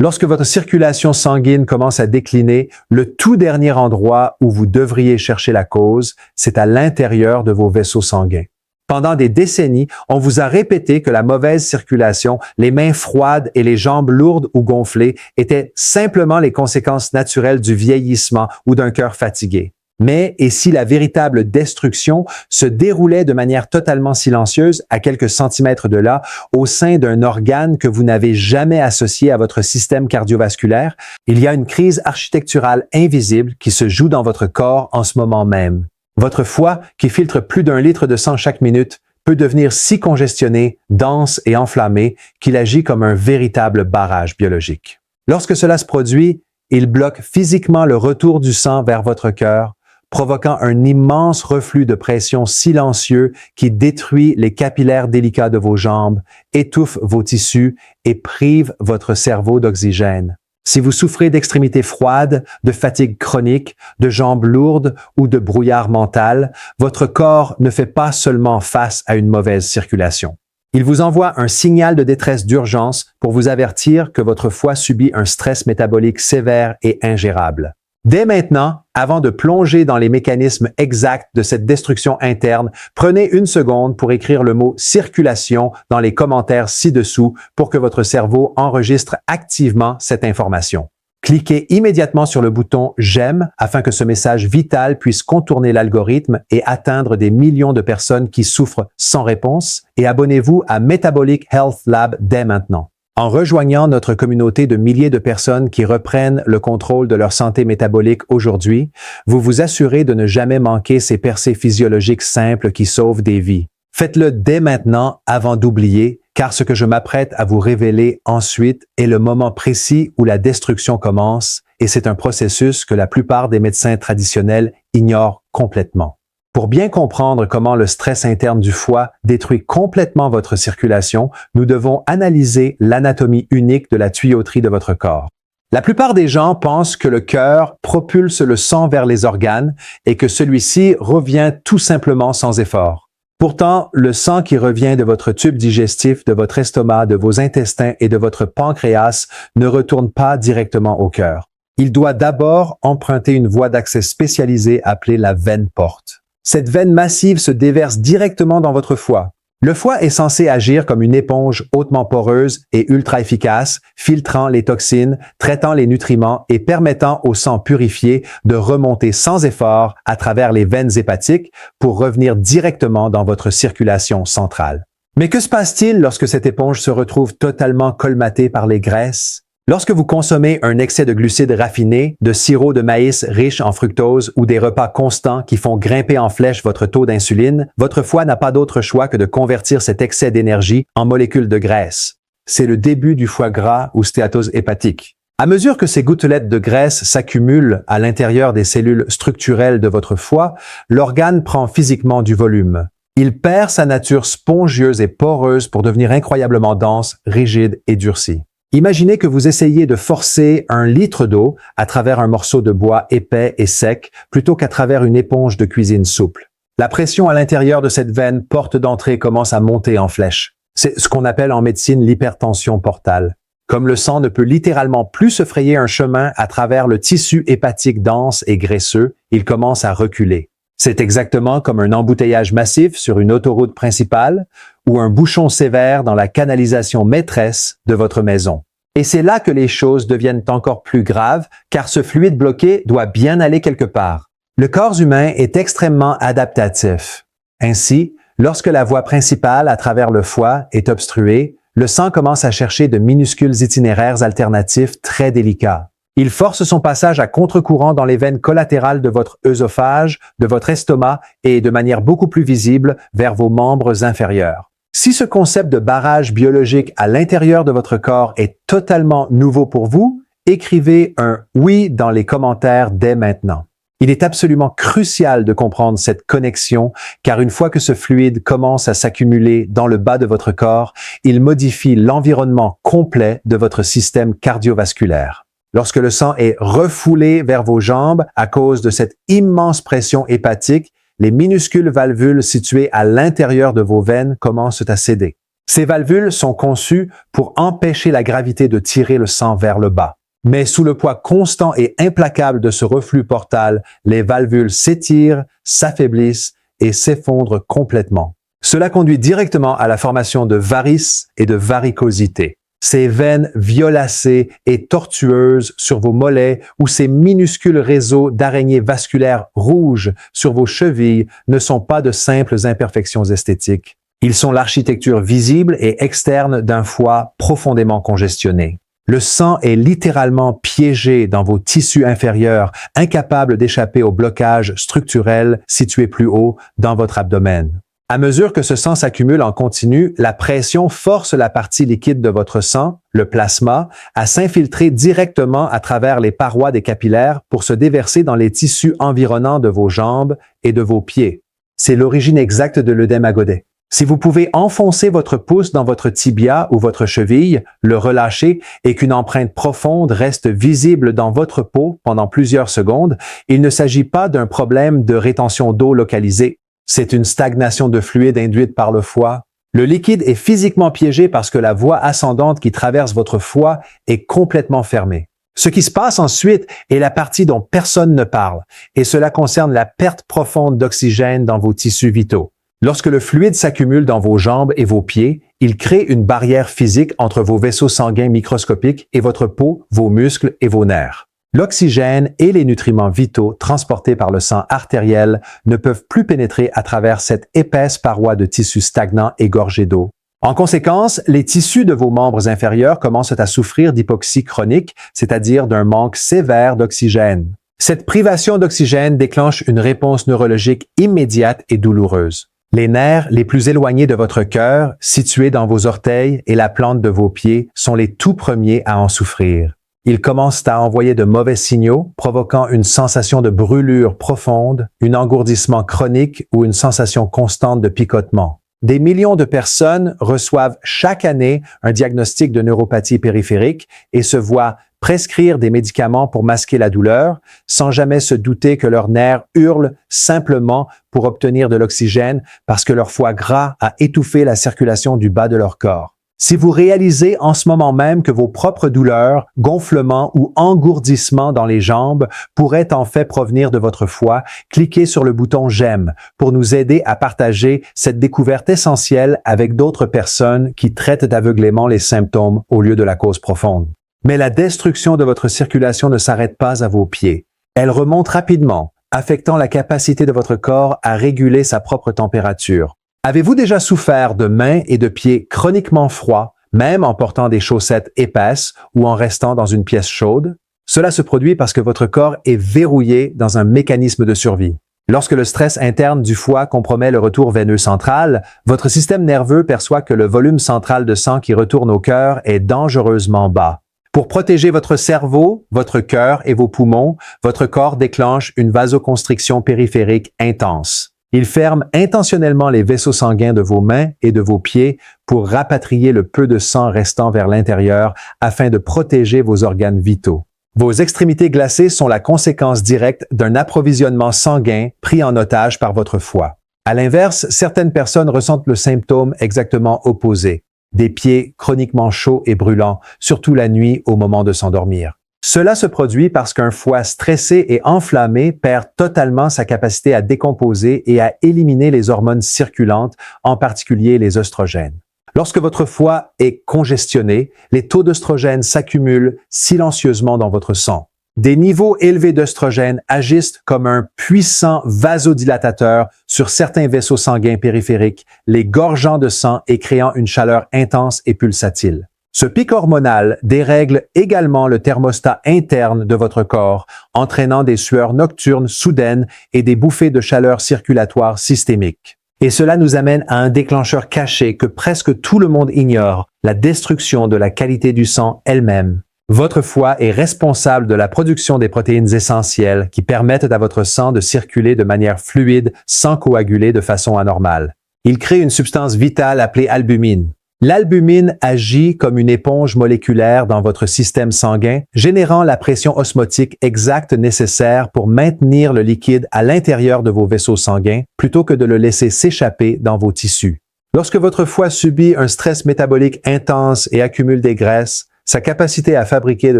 Lorsque votre circulation sanguine commence à décliner, le tout dernier endroit où vous devriez chercher la cause, c'est à l'intérieur de vos vaisseaux sanguins. Pendant des décennies, on vous a répété que la mauvaise circulation, les mains froides et les jambes lourdes ou gonflées étaient simplement les conséquences naturelles du vieillissement ou d'un cœur fatigué. Mais, et si la véritable destruction se déroulait de manière totalement silencieuse, à quelques centimètres de là, au sein d'un organe que vous n'avez jamais associé à votre système cardiovasculaire, il y a une crise architecturale invisible qui se joue dans votre corps en ce moment même. Votre foie, qui filtre plus d'1 litre de sang chaque minute, peut devenir si congestionné, dense et enflammé qu'il agit comme un véritable barrage biologique. Lorsque cela se produit, il bloque physiquement le retour du sang vers votre cœur, provoquant un immense reflux de pression silencieux qui détruit les capillaires délicats de vos jambes, étouffe vos tissus et prive votre cerveau d'oxygène. Si vous souffrez d'extrémités froides, de fatigue chronique, de jambes lourdes ou de brouillard mental, votre corps ne fait pas seulement face à une mauvaise circulation. Il vous envoie un signal de détresse d'urgence pour vous avertir que votre foie subit un stress métabolique sévère et ingérable. Dès maintenant, avant de plonger dans les mécanismes exacts de cette destruction interne, prenez 1 seconde pour écrire le mot « circulation » dans les commentaires ci-dessous pour que votre cerveau enregistre activement cette information. Cliquez immédiatement sur le bouton « J'aime » afin que ce message vital puisse contourner l'algorithme et atteindre des millions de personnes qui souffrent sans réponse, et abonnez-vous à Metabolic Health Lab dès maintenant. En rejoignant notre communauté de milliers de personnes qui reprennent le contrôle de leur santé métabolique aujourd'hui, vous vous assurez de ne jamais manquer ces percées physiologiques simples qui sauvent des vies. Faites-le dès maintenant avant d'oublier, car ce que je m'apprête à vous révéler ensuite est le moment précis où la destruction commence, et c'est un processus que la plupart des médecins traditionnels ignorent complètement. Pour bien comprendre comment le stress interne du foie détruit complètement votre circulation, nous devons analyser l'anatomie unique de la tuyauterie de votre corps. La plupart des gens pensent que le cœur propulse le sang vers les organes et que celui-ci revient tout simplement sans effort. Pourtant, le sang qui revient de votre tube digestif, de votre estomac, de vos intestins et de votre pancréas ne retourne pas directement au cœur. Il doit d'abord emprunter une voie d'accès spécialisée appelée la veine porte. Cette veine massive se déverse directement dans votre foie. Le foie est censé agir comme une éponge hautement poreuse et ultra efficace, filtrant les toxines, traitant les nutriments et permettant au sang purifié de remonter sans effort à travers les veines hépatiques pour revenir directement dans votre circulation centrale. Mais que se passe-t-il lorsque cette éponge se retrouve totalement colmatée par les graisses? Lorsque vous consommez un excès de glucides raffinés, de sirop de maïs riche en fructose ou des repas constants qui font grimper en flèche votre taux d'insuline, votre foie n'a pas d'autre choix que de convertir cet excès d'énergie en molécules de graisse. C'est le début du foie gras ou stéatose hépatique. À mesure que ces gouttelettes de graisse s'accumulent à l'intérieur des cellules structurelles de votre foie, l'organe prend physiquement du volume. Il perd sa nature spongieuse et poreuse pour devenir incroyablement dense, rigide et durci. Imaginez que vous essayez de forcer 1 litre d'eau à travers un morceau de bois épais et sec plutôt qu'à travers une éponge de cuisine souple. La pression à l'intérieur de cette veine porte d'entrée commence à monter en flèche. C'est ce qu'on appelle en médecine l'hypertension portale. Comme le sang ne peut littéralement plus se frayer un chemin à travers le tissu hépatique dense et graisseux, il commence à reculer. C'est exactement comme un embouteillage massif sur une autoroute principale ou un bouchon sévère dans la canalisation maîtresse de votre maison. Et c'est là que les choses deviennent encore plus graves, car ce fluide bloqué doit bien aller quelque part. Le corps humain est extrêmement adaptatif. Ainsi, lorsque la voie principale à travers le foie est obstruée, le sang commence à chercher de minuscules itinéraires alternatifs très délicats. Il force son passage à contre-courant dans les veines collatérales de votre œsophage, de votre estomac et de manière beaucoup plus visible vers vos membres inférieurs. Si ce concept de barrage biologique à l'intérieur de votre corps est totalement nouveau pour vous, écrivez un « oui » dans les commentaires dès maintenant. Il est absolument crucial de comprendre cette connexion, car une fois que ce fluide commence à s'accumuler dans le bas de votre corps, il modifie l'environnement complet de votre système cardiovasculaire. Lorsque le sang est refoulé vers vos jambes à cause de cette immense pression hépatique, les minuscules valvules situées à l'intérieur de vos veines commencent à céder. Ces valvules sont conçues pour empêcher la gravité de tirer le sang vers le bas. Mais sous le poids constant et implacable de ce reflux portal, les valvules s'étirent, s'affaiblissent et s'effondrent complètement. Cela conduit directement à la formation de varices et de varicosités. Ces veines violacées et tortueuses sur vos mollets ou ces minuscules réseaux d'araignées vasculaires rouges sur vos chevilles ne sont pas de simples imperfections esthétiques. Ils sont l'architecture visible et externe d'un foie profondément congestionné. Le sang est littéralement piégé dans vos tissus inférieurs, incapable d'échapper au blocage structurel situé plus haut dans votre abdomen. À mesure que ce sang s'accumule en continu, la pression force la partie liquide de votre sang, le plasma, à s'infiltrer directement à travers les parois des capillaires pour se déverser dans les tissus environnants de vos jambes et de vos pieds. C'est l'origine exacte de l'œdème à Godet. Si vous pouvez enfoncer votre pouce dans votre tibia ou votre cheville, le relâcher et qu'une empreinte profonde reste visible dans votre peau pendant plusieurs secondes, il ne s'agit pas d'un problème de rétention d'eau localisée. C'est une stagnation de fluide induite par le foie. Le liquide est physiquement piégé parce que la voie ascendante qui traverse votre foie est complètement fermée. Ce qui se passe ensuite est la partie dont personne ne parle, et cela concerne la perte profonde d'oxygène dans vos tissus vitaux. Lorsque le fluide s'accumule dans vos jambes et vos pieds, il crée une barrière physique entre vos vaisseaux sanguins microscopiques et votre peau, vos muscles et vos nerfs. L'oxygène et les nutriments vitaux transportés par le sang artériel ne peuvent plus pénétrer à travers cette épaisse paroi de tissu stagnant et gorgé d'eau. En conséquence, les tissus de vos membres inférieurs commencent à souffrir d'hypoxie chronique, c'est-à-dire d'un manque sévère d'oxygène. Cette privation d'oxygène déclenche une réponse neurologique immédiate et douloureuse. Les nerfs les plus éloignés de votre cœur, situés dans vos orteils et la plante de vos pieds, sont les tout premiers à en souffrir. Ils commencent à envoyer de mauvais signaux, provoquant une sensation de brûlure profonde, un engourdissement chronique ou une sensation constante de picotement. Des millions de personnes reçoivent chaque année un diagnostic de neuropathie périphérique et se voient prescrire des médicaments pour masquer la douleur, sans jamais se douter que leurs nerfs hurlent simplement pour obtenir de l'oxygène parce que leur foie gras a étouffé la circulation du bas de leur corps. Si vous réalisez en ce moment même que vos propres douleurs, gonflements ou engourdissements dans les jambes pourraient en fait provenir de votre foie, cliquez sur le bouton « J'aime » pour nous aider à partager cette découverte essentielle avec d'autres personnes qui traitent d'aveuglément les symptômes au lieu de la cause profonde. Mais la destruction de votre circulation ne s'arrête pas à vos pieds. Elle remonte rapidement, affectant la capacité de votre corps à réguler sa propre température. Avez-vous déjà souffert de mains et de pieds chroniquement froids, même en portant des chaussettes épaisses ou en restant dans une pièce chaude? Cela se produit parce que votre corps est verrouillé dans un mécanisme de survie. Lorsque le stress interne du foie compromet le retour veineux central, votre système nerveux perçoit que le volume central de sang qui retourne au cœur est dangereusement bas. Pour protéger votre cerveau, votre cœur et vos poumons, votre corps déclenche une vasoconstriction périphérique intense. Il ferme intentionnellement les vaisseaux sanguins de vos mains et de vos pieds pour rapatrier le peu de sang restant vers l'intérieur afin de protéger vos organes vitaux. Vos extrémités glacées sont la conséquence directe d'un approvisionnement sanguin pris en otage par votre foie. À l'inverse, certaines personnes ressentent le symptôme exactement opposé. Des pieds chroniquement chauds et brûlants, surtout la nuit au moment de s'endormir. Cela se produit parce qu'un foie stressé et enflammé perd totalement sa capacité à décomposer et à éliminer les hormones circulantes, en particulier les œstrogènes. Lorsque votre foie est congestionné, les taux d'œstrogènes s'accumulent silencieusement dans votre sang. Des niveaux élevés d'œstrogènes agissent comme un puissant vasodilatateur sur certains vaisseaux sanguins périphériques, les gorgeant de sang et créant une chaleur intense et pulsatile. Ce pic hormonal dérègle également le thermostat interne de votre corps, entraînant des sueurs nocturnes soudaines et des bouffées de chaleur circulatoire systémiques. Et cela nous amène à un déclencheur caché que presque tout le monde ignore, la destruction de la qualité du sang elle-même. Votre foie est responsable de la production des protéines essentielles qui permettent à votre sang de circuler de manière fluide sans coaguler de façon anormale. Il crée une substance vitale appelée albumine. L'albumine agit comme une éponge moléculaire dans votre système sanguin, générant la pression osmotique exacte nécessaire pour maintenir le liquide à l'intérieur de vos vaisseaux sanguins plutôt que de le laisser s'échapper dans vos tissus. Lorsque votre foie subit un stress métabolique intense et accumule des graisses, sa capacité à fabriquer de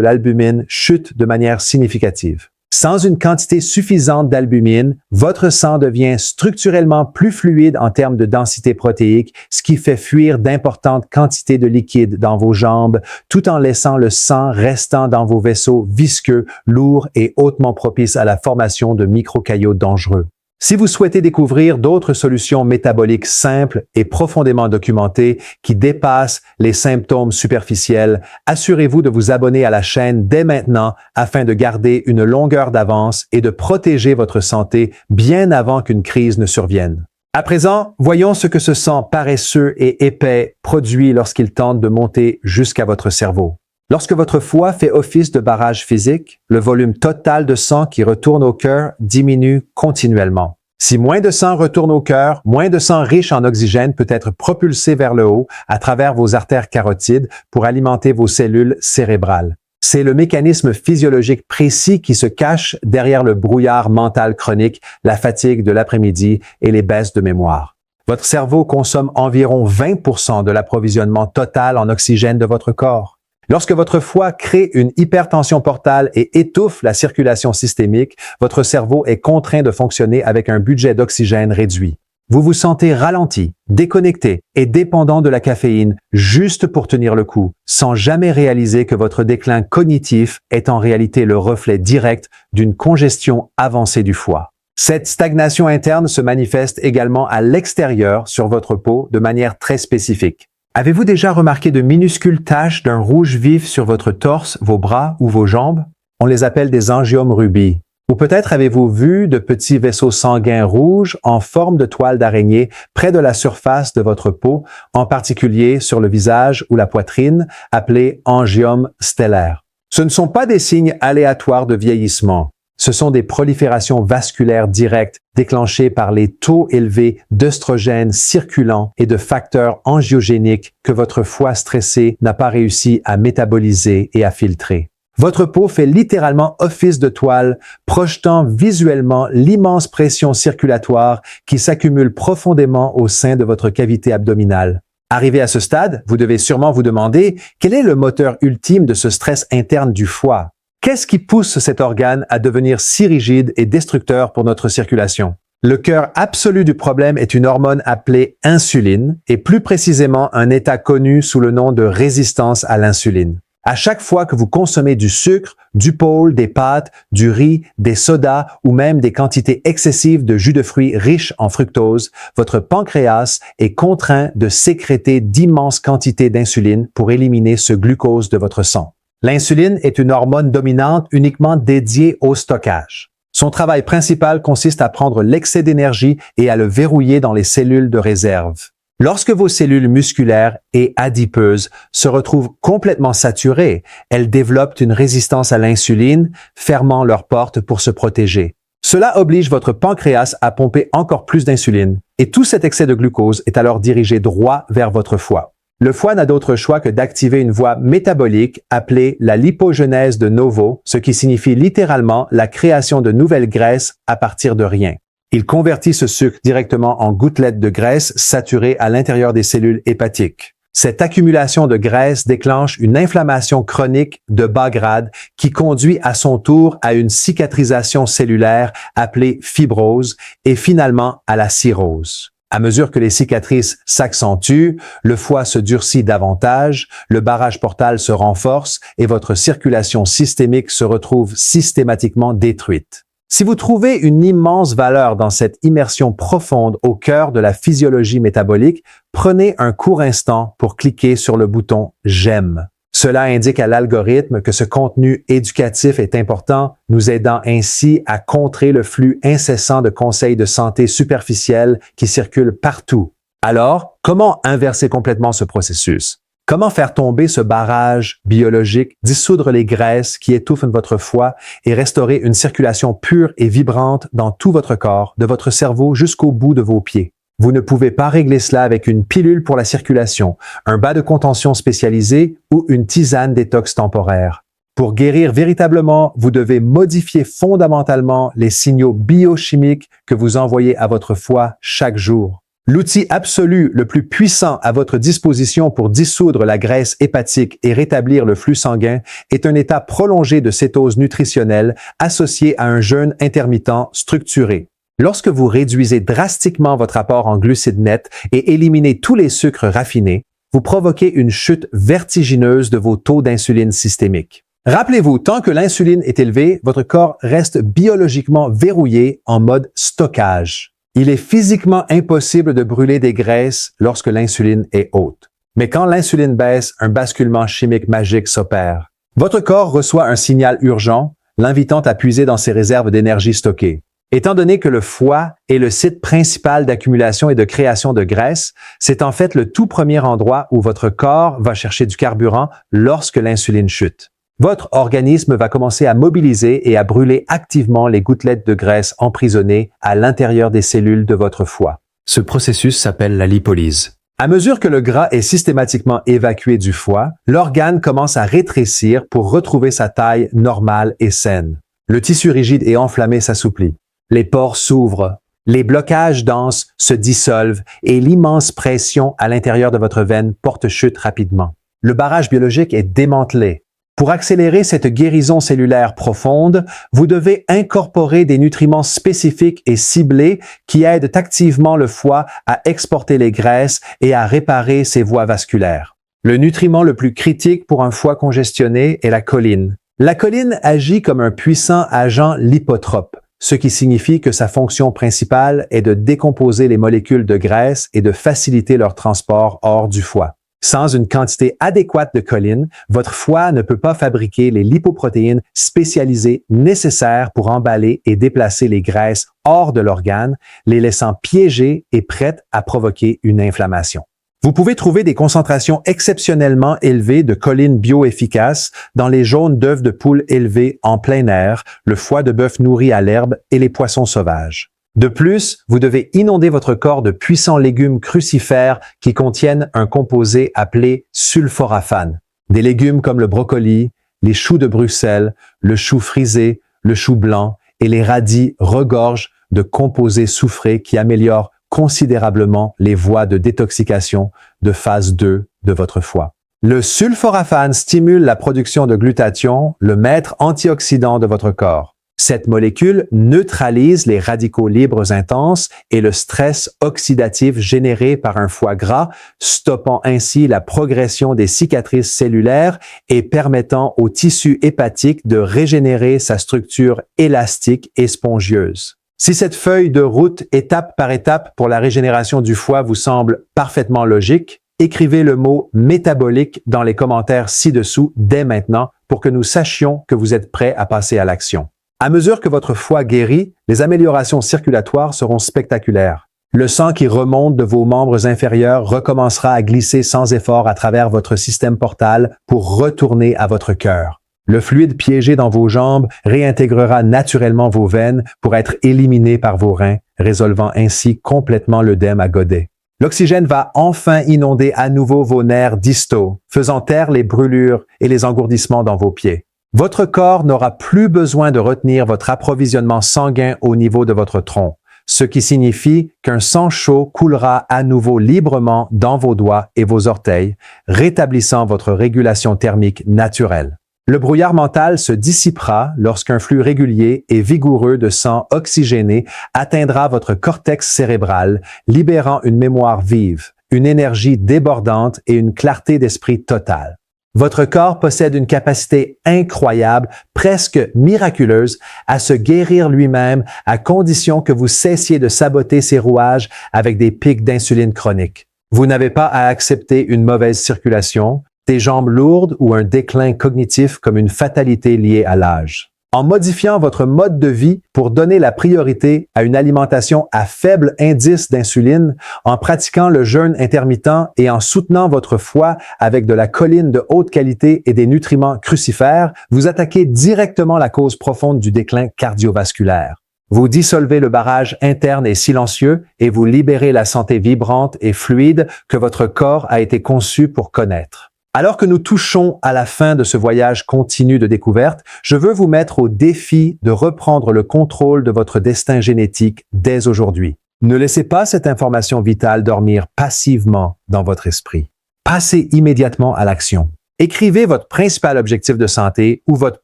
l'albumine chute de manière significative. Sans une quantité suffisante d'albumine, votre sang devient structurellement plus fluide en termes de densité protéique, ce qui fait fuir d'importantes quantités de liquide dans vos jambes, tout en laissant le sang restant dans vos vaisseaux visqueux, lourds et hautement propices à la formation de microcaillots dangereux. Si vous souhaitez découvrir d'autres solutions métaboliques simples et profondément documentées qui dépassent les symptômes superficiels, assurez-vous de vous abonner à la chaîne dès maintenant afin de garder une longueur d'avance et de protéger votre santé bien avant qu'une crise ne survienne. À présent, voyons ce que ce sang paresseux et épais produit lorsqu'il tente de monter jusqu'à votre cerveau. Lorsque votre foie fait office de barrage physique, le volume total de sang qui retourne au cœur diminue continuellement. Si moins de sang retourne au cœur, moins de sang riche en oxygène peut être propulsé vers le haut à travers vos artères carotides pour alimenter vos cellules cérébrales. C'est le mécanisme physiologique précis qui se cache derrière le brouillard mental chronique, la fatigue de l'après-midi et les baisses de mémoire. Votre cerveau consomme environ 20% de l'approvisionnement total en oxygène de votre corps. Lorsque votre foie crée une hypertension portale et étouffe la circulation systémique, votre cerveau est contraint de fonctionner avec un budget d'oxygène réduit. Vous vous sentez ralenti, déconnecté et dépendant de la caféine juste pour tenir le coup, sans jamais réaliser que votre déclin cognitif est en réalité le reflet direct d'une congestion avancée du foie. Cette stagnation interne se manifeste également à l'extérieur sur votre peau de manière très spécifique. Avez-vous déjà remarqué de minuscules taches d'un rouge vif sur votre torse, vos bras ou vos jambes? On les appelle des angiomes rubis. Ou peut-être avez-vous vu de petits vaisseaux sanguins rouges en forme de toile d'araignée près de la surface de votre peau, en particulier sur le visage ou la poitrine, appelés angiomes stellaires. Ce ne sont pas des signes aléatoires de vieillissement. Ce sont des proliférations vasculaires directes déclenchées par les taux élevés d'œstrogènes circulants et de facteurs angiogéniques que votre foie stressé n'a pas réussi à métaboliser et à filtrer. Votre peau fait littéralement office de toile, projetant visuellement l'immense pression circulatoire qui s'accumule profondément au sein de votre cavité abdominale. Arrivé à ce stade, vous devez sûrement vous demander quel est le moteur ultime de ce stress interne du foie. Qu'est-ce qui pousse cet organe à devenir si rigide et destructeur pour notre circulation? Le cœur absolu du problème est une hormone appelée insuline et plus précisément un état connu sous le nom de résistance à l'insuline. À chaque fois que vous consommez du sucre, du pôle, des pâtes, du riz, des sodas ou même des quantités excessives de jus de fruits riches en fructose, votre pancréas est contraint de sécréter d'immenses quantités d'insuline pour éliminer ce glucose de votre sang. L'insuline est une hormone dominante uniquement dédiée au stockage. Son travail principal consiste à prendre l'excès d'énergie et à le verrouiller dans les cellules de réserve. Lorsque vos cellules musculaires et adipeuses se retrouvent complètement saturées, elles développent une résistance à l'insuline, fermant leurs portes pour se protéger. Cela oblige votre pancréas à pomper encore plus d'insuline, et tout cet excès de glucose est alors dirigé droit vers votre foie. Le foie n'a d'autre choix que d'activer une voie métabolique appelée la lipogenèse de novo, ce qui signifie littéralement la création de nouvelles graisses à partir de rien. Il convertit ce sucre directement en gouttelettes de graisse saturées à l'intérieur des cellules hépatiques. Cette accumulation de graisse déclenche une inflammation chronique de bas grade qui conduit à son tour à une cicatrisation cellulaire appelée fibrose et finalement à la cirrhose. À mesure que les cicatrices s'accentuent, le foie se durcit davantage, le barrage portal se renforce et votre circulation systémique se retrouve systématiquement détruite. Si vous trouvez une immense valeur dans cette immersion profonde au cœur de la physiologie métabolique, prenez un court instant pour cliquer sur le bouton « J'aime ». Cela indique à l'algorithme que ce contenu éducatif est important, nous aidant ainsi à contrer le flux incessant de conseils de santé superficiels qui circulent partout. Alors, comment inverser complètement ce processus? Comment faire tomber ce barrage biologique, dissoudre les graisses qui étouffent votre foie et restaurer une circulation pure et vibrante dans tout votre corps, de votre cerveau jusqu'au bout de vos pieds? Vous ne pouvez pas régler cela avec une pilule pour la circulation, un bas de contention spécialisé ou une tisane détox temporaire. Pour guérir véritablement, vous devez modifier fondamentalement les signaux biochimiques que vous envoyez à votre foie chaque jour. L'outil absolu le plus puissant à votre disposition pour dissoudre la graisse hépatique et rétablir le flux sanguin est un état prolongé de cétose nutritionnelle associé à un jeûne intermittent structuré. Lorsque vous réduisez drastiquement votre apport en glucides nets et éliminez tous les sucres raffinés, vous provoquez une chute vertigineuse de vos taux d'insuline systémique. Rappelez-vous, tant que l'insuline est élevée, votre corps reste biologiquement verrouillé en mode stockage. Il est physiquement impossible de brûler des graisses lorsque l'insuline est haute. Mais quand l'insuline baisse, un basculement chimique magique s'opère. Votre corps reçoit un signal urgent, l'invitant à puiser dans ses réserves d'énergie stockées. Étant donné que le foie est le site principal d'accumulation et de création de graisse, c'est en fait le tout premier endroit où votre corps va chercher du carburant lorsque l'insuline chute. Votre organisme va commencer à mobiliser et à brûler activement les gouttelettes de graisse emprisonnées à l'intérieur des cellules de votre foie. Ce processus s'appelle la lipolyse. À mesure que le gras est systématiquement évacué du foie, l'organe commence à rétrécir pour retrouver sa taille normale et saine. Le tissu rigide et enflammé s'assouplit. Les pores s'ouvrent. Les blocages denses se dissolvent et l'immense pression à l'intérieur de votre veine porte chute rapidement. Le barrage biologique est démantelé. Pour accélérer cette guérison cellulaire profonde, vous devez incorporer des nutriments spécifiques et ciblés qui aident activement le foie à exporter les graisses et à réparer ses voies vasculaires. Le nutriment le plus critique pour un foie congestionné est la choline. La choline agit comme un puissant agent lipotrope, ce qui signifie que sa fonction principale est de décomposer les molécules de graisse et de faciliter leur transport hors du foie. Sans une quantité adéquate de choline, votre foie ne peut pas fabriquer les lipoprotéines spécialisées nécessaires pour emballer et déplacer les graisses hors de l'organe, les laissant piégées et prêtes à provoquer une inflammation. Vous pouvez trouver des concentrations exceptionnellement élevées de choline bioefficace dans les jaunes d'œufs de poule élevés en plein air, le foie de bœuf nourri à l'herbe et les poissons sauvages. De plus, vous devez inonder votre corps de puissants légumes crucifères qui contiennent un composé appelé sulforaphane. Des légumes comme le brocoli, les choux de Bruxelles, le chou frisé, le chou blanc et les radis regorgent de composés soufrés qui améliorent considérablement les voies de détoxication de phase 2 de votre foie. Le sulforaphane stimule la production de glutathion, le maître antioxydant de votre corps. Cette molécule neutralise les radicaux libres intenses et le stress oxydatif généré par un foie gras, stoppant ainsi la progression des cicatrices cellulaires et permettant au tissu hépatique de régénérer sa structure élastique et spongieuse. Si cette feuille de route étape par étape pour la régénération du foie vous semble parfaitement logique, écrivez le mot « métabolique » dans les commentaires ci-dessous dès maintenant pour que nous sachions que vous êtes prêt à passer à l'action. À mesure que votre foie guérit, les améliorations circulatoires seront spectaculaires. Le sang qui remonte de vos membres inférieurs recommencera à glisser sans effort à travers votre système portal pour retourner à votre cœur. Le fluide piégé dans vos jambes réintégrera naturellement vos veines pour être éliminé par vos reins, résolvant ainsi complètement l'œdème à godet. L'oxygène va enfin inonder à nouveau vos nerfs distaux, faisant taire les brûlures et les engourdissements dans vos pieds. Votre corps n'aura plus besoin de retenir votre approvisionnement sanguin au niveau de votre tronc, ce qui signifie qu'un sang chaud coulera à nouveau librement dans vos doigts et vos orteils, rétablissant votre régulation thermique naturelle. Le brouillard mental se dissipera lorsqu'un flux régulier et vigoureux de sang oxygéné atteindra votre cortex cérébral, libérant une mémoire vive, une énergie débordante et une clarté d'esprit totale. Votre corps possède une capacité incroyable, presque miraculeuse, à se guérir lui-même à condition que vous cessiez de saboter ses rouages avec des pics d'insuline chroniques. Vous n'avez pas à accepter une mauvaise circulation, des jambes lourdes ou un déclin cognitif comme une fatalité liée à l'âge. En modifiant votre mode de vie pour donner la priorité à une alimentation à faible indice d'insuline, en pratiquant le jeûne intermittent et en soutenant votre foie avec de la choline de haute qualité et des nutriments crucifères, vous attaquez directement la cause profonde du déclin cardiovasculaire. Vous dissolvez le barrage interne et silencieux et vous libérez la santé vibrante et fluide que votre corps a été conçu pour connaître. Alors que nous touchons à la fin de ce voyage continu de découverte, je veux vous mettre au défi de reprendre le contrôle de votre destin génétique dès aujourd'hui. Ne laissez pas cette information vitale dormir passivement dans votre esprit. Passez immédiatement à l'action. Écrivez votre principal objectif de santé ou votre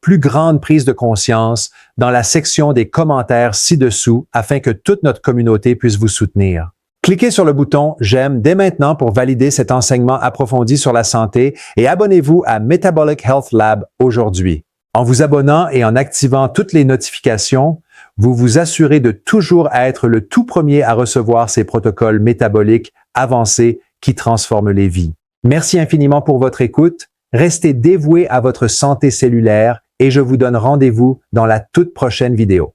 plus grande prise de conscience dans la section des commentaires ci-dessous afin que toute notre communauté puisse vous soutenir. Cliquez sur le bouton « J'aime » dès maintenant pour valider cet enseignement approfondi sur la santé et abonnez-vous à Metabolic Health Lab aujourd'hui. En vous abonnant et en activant toutes les notifications, vous vous assurez de toujours être le tout premier à recevoir ces protocoles métaboliques avancés qui transforment les vies. Merci infiniment pour votre écoute. Restez dévoués à votre santé cellulaire et je vous donne rendez-vous dans la toute prochaine vidéo.